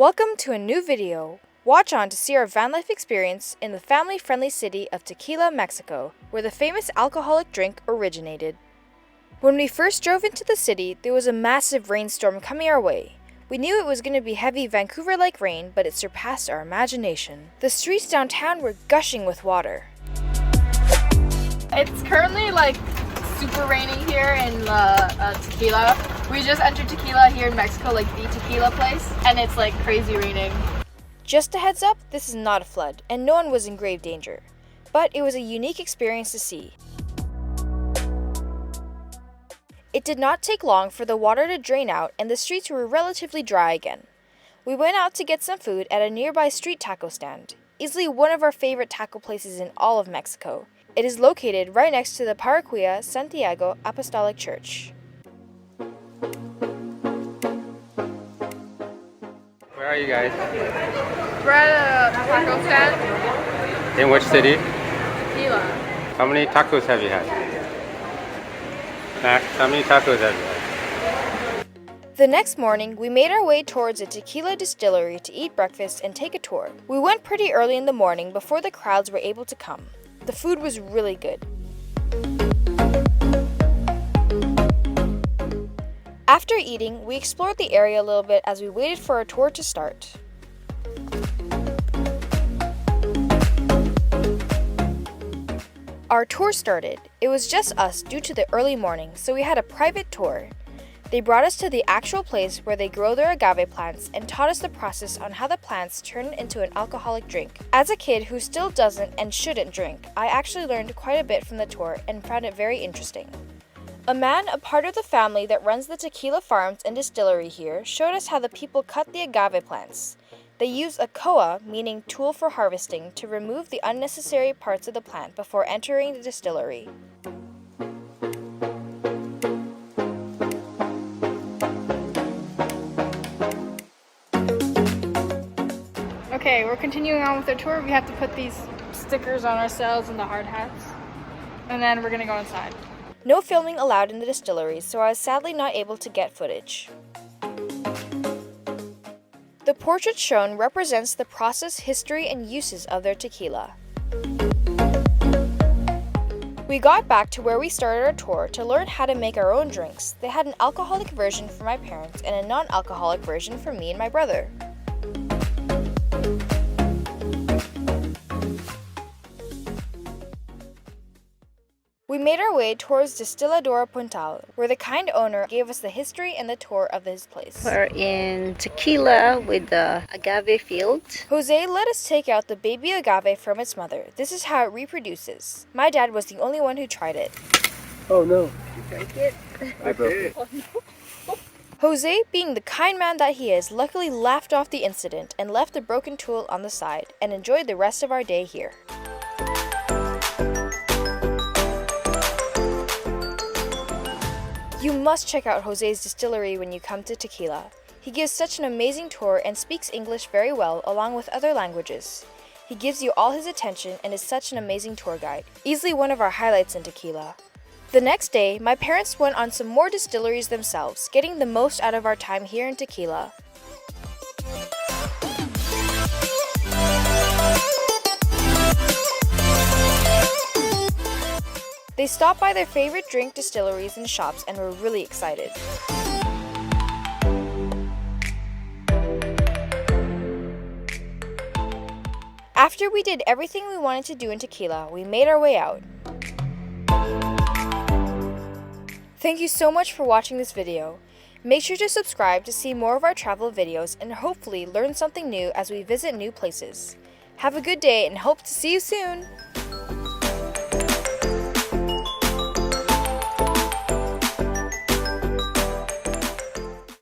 Welcome to a new video. Watch on to see our van life experience in the family-friendly city of Tequila, Mexico, where the famous alcoholic drink originated. When we first drove into the city, there was a massive rainstorm coming our way. We knew it was going to be heavy Vancouver-like rain, but it surpassed our imagination. The streets downtown were gushing with water. It's currently super rainy here in Tequila. We just entered Tequila here in Mexico, the tequila place, and it's crazy raining. Just a heads up, this is not a flood, and no one was in grave danger. But it was a unique experience to see. It did not take long for the water to drain out and the streets were relatively dry again. We went out to get some food at a nearby street taco stand, easily one of our favorite taco places in all of Mexico. It is located right next to the Parroquia Santiago Apostolic Church. Where are you guys? We're at a taco stand. In which city? Tequila. How many tacos have you had? Max, how many tacos have you had? The next morning, we made our way towards a tequila distillery to eat breakfast and take a tour. We went pretty early in the morning before the crowds were able to come. The food was really good. After eating, we explored the area a little bit as we waited for our tour to start. Our tour started. It was just us due to the early morning, so we had a private tour. They brought us to the actual place where they grow their agave plants and taught us the process on how the plants turn into an alcoholic drink. As a kid who still doesn't and shouldn't drink, I actually learned quite a bit from the tour and found it very interesting. A man, a part of the family that runs the tequila farms and distillery here, showed us how the people cut the agave plants. They use a koa, meaning tool for harvesting, to remove the unnecessary parts of the plant before entering the distillery. Okay, we're continuing on with our tour. We have to put these stickers on ourselves and the hard hats, and then we're gonna go inside. No filming allowed in the distillery, so I was sadly not able to get footage. The portrait shown represents the process, history, and uses of their tequila. We got back to where we started our tour to learn how to make our own drinks. They had an alcoholic version for my parents and a non-alcoholic version for me and my brother. We made our way towards Destiladora Puntal, where the kind owner gave us the history and the tour of his place. We're in Tequila with the agave field. Jose let us take out the baby agave from its mother. This is how it reproduces. My dad was the only one who tried it. Oh no. You break it? I broke it. Jose, being the kind man that he is, luckily laughed off the incident and left the broken tool on the side and enjoyed the rest of our day here. You must check out Jose's distillery when you come to Tequila. He gives such an amazing tour and speaks English very well along with other languages. He gives you all his attention and is such an amazing tour guide, easily one of our highlights in Tequila. The next day, my parents went on some more distilleries themselves, getting the most out of our time here in Tequila. They stopped by their favorite drink distilleries and shops and were really excited. After we did everything we wanted to do in Tequila, we made our way out. Thank you so much for watching this video. Make sure to subscribe to see more of our travel videos and hopefully learn something new as we visit new places. Have a good day and hope to see you soon!